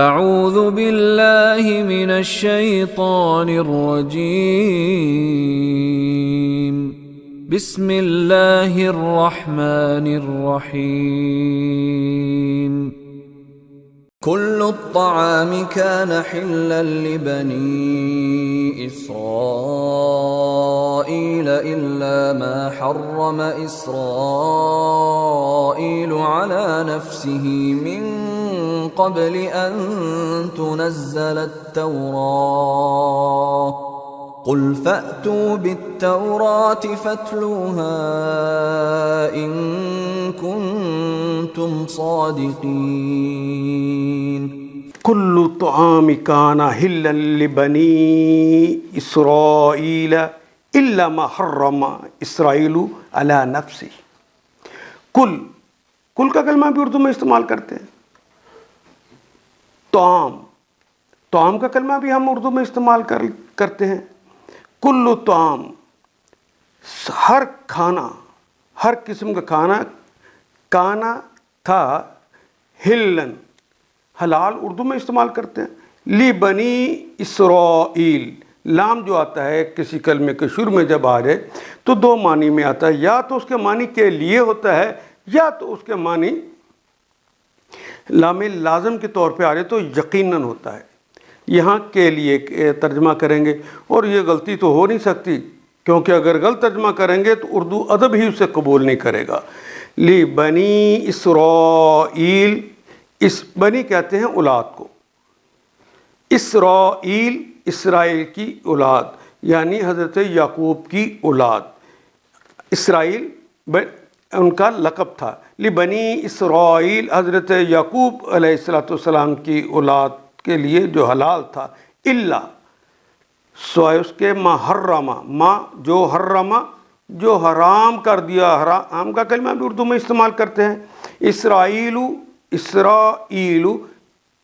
اعوذ باللہ من الشیطان الرجیم بسم اللہ الرحمن الرحیم كل الطعام كان حلا لبني إسرائيل إلا ما حرم إسرائيل على نفسه من قبل أن تنزل التوراة قل فأتوا بالتوراة فاتلوها إن كنتم صادقين كل طعام كان حلا لبني إسرائيل إلا ما حرم إسرائيل على نفسه. کل کا کلمہ بھی اردو میں استعمال کرتے ہیں. طعام کا کلمہ بھی ہم اردو میں استعمال کرتے ہیں. کل طعام ہر کھانا، ہر قسم کا کھانا، کانا تھا، ہلن حلال اردو میں استعمال کرتے ہیں. لی بنی اسرائیل، لام جو آتا ہے کسی کلمے کے شروع میں جب آ جائے تو دو معنی میں آتا ہے، یا تو اس کے معنی کے لیے ہوتا ہے یا تو اس کے معنی لام لازم کے طور پہ آ رہے تو یقیناً ہوتا ہے. یہاں کے لیے ترجمہ کریں گے اور یہ غلطی تو ہو نہیں سکتی، کیونکہ اگر غلط ترجمہ کریں گے تو اردو ادب ہی اسے قبول نہیں کرے گا. لی بنی اسرائیل، اس بنی کہتے ہیں اولاد کو، اسرائیل اسرائیل کی اولاد یعنی حضرت یعقوب کی اولاد. اسرائیل ان کا لقب تھا. لی بنی اسرائیل حضرت یعقوب علیہ السلام کی اولاد کے لیے جو حلال تھا، اللہ سوائے اس کے ما حرما، ما جو حرما جو حرام کر دیا. حرام کا کلمہ بھی اردو میں استعمال کرتے ہیں. اسرائیل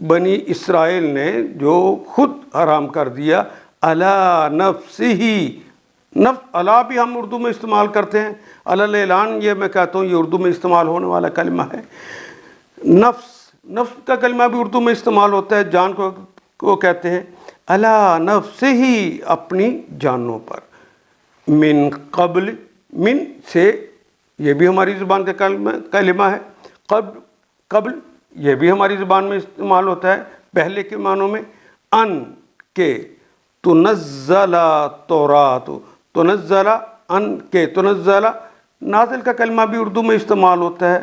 بنی اسرائیل نے جو خود حرام کر دیا، علی نفسہ، نفس علا بھی ہم اردو میں استعمال کرتے ہیں. الاعلان یہ میں کہتا ہوں یہ اردو میں استعمال ہونے والا کلمہ ہے. نفس کا کلمہ بھی اردو میں استعمال ہوتا ہے. جان کو کہتے ہیں علی نفسہ، اپنی جانوں پر. من قبل، من سے یہ بھی ہماری زبان کا کلمہ ہے. قبل یہ بھی ہماری زبان میں استعمال ہوتا ہے پہلے کے معنوں میں. ان کے تنزل تورات، تنزل ان کے تنزل، نازل کا کلمہ بھی اردو میں استعمال ہوتا ہے.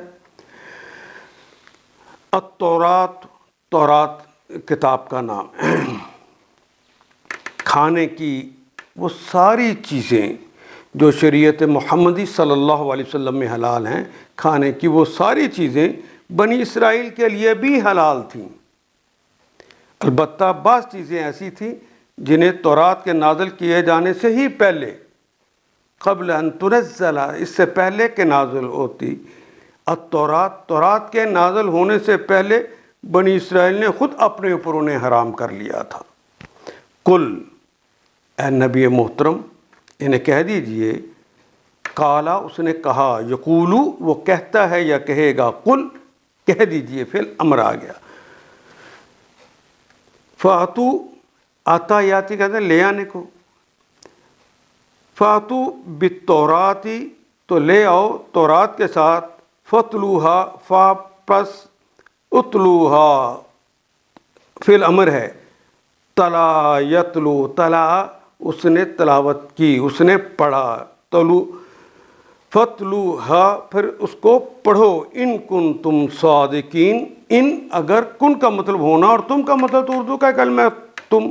التورات، تورات کتاب کا نام. کھانے کی وہ ساری چیزیں جو شریعت محمدی صلی اللہ علیہ وسلم میں حلال ہیں، کھانے کی وہ ساری چیزیں بنی اسرائیل کے لیے بھی حلال تھیں. البتہ بعض چیزیں ایسی تھیں جنہیں تورات کے نازل کیے جانے سے ہی پہلے، قبل ان تنزل، اس سے پہلے کہ نازل ہوتی التورات، تورات کے نازل ہونے سے پہلے بنی اسرائیل نے خود اپنے اوپر انہیں حرام کر لیا تھا. کل، اے نبی محترم انہیں کہہ دیجئے، قالا اس نے کہا، یقولو وہ کہتا ہے یا کہے گا، قل کہہ دیجئے، فعل امر آ گیا. فاتو، آتا یاتی کہتے ہیں لے آنے کو. فاتو بالتوراتی، تو لے آؤ تورات کے ساتھ. فتلوہا، فا پس اتلوہا فعل امر ہے. تلا یتلو، تلا اس نے تلاوت کی، اس نے پڑھا. تلو فتلوہا پھر اس کو پڑھو. ان کن تم صادقین، ان اگر کن کا مطلب ہونا اور تم کا مطلب تو اردو کا کلمہ تم.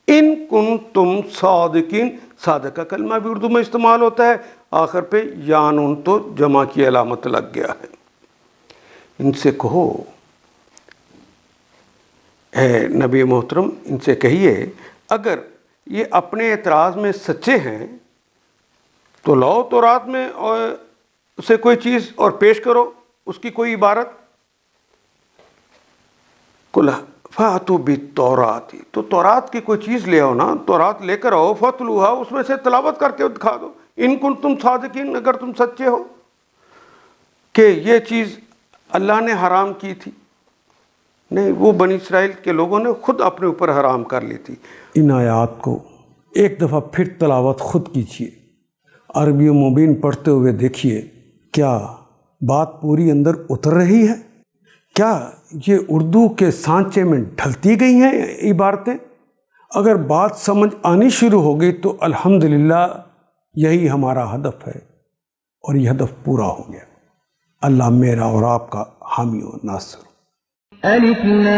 ان کن تم صادقین، صادق کا کلمہ بھی اردو میں استعمال ہوتا ہے. آخر پہ یا نون تو جمع کی علامت لگ گیا ہے. ان سے کہو، اے نبی محترم ان سے کہیے، اگر یہ اپنے اعتراض میں سچے ہیں تو لاؤ تورات میں اور اسے کوئی چیز اور پیش کرو، اس کی کوئی عبارت. کل فاتو بالتورات، تو تورات کی کوئی چیز لے آؤ نا، تورات لے کر آؤ. فتلوہا، اس میں سے تلاوت کر کے دکھا دو. ان کنتم صادقین، اگر تم سچے ہو کہ یہ چیز اللہ نے حرام کی تھی. نہیں، وہ بنی اسرائیل کے لوگوں نے خود اپنے اوپر حرام کر لی تھی۔ ان آیات کو ایک دفعہ پھر تلاوت خود کیجیے، عربی و مبین پڑھتے ہوئے دیکھیے کیا بات پوری اندر اتر رہی ہے، کیا یہ اردو کے سانچے میں ڈھلتی گئی ہیں عبارتیں۔ اگر بات سمجھ آنی شروع ہو گئی تو الحمدللہ یہی ہمارا ہدف ہے، اور یہ ہدف پورا ہو گیا۔ اللہ میرا اور آپ کا حامی و ناصر۔ الف لام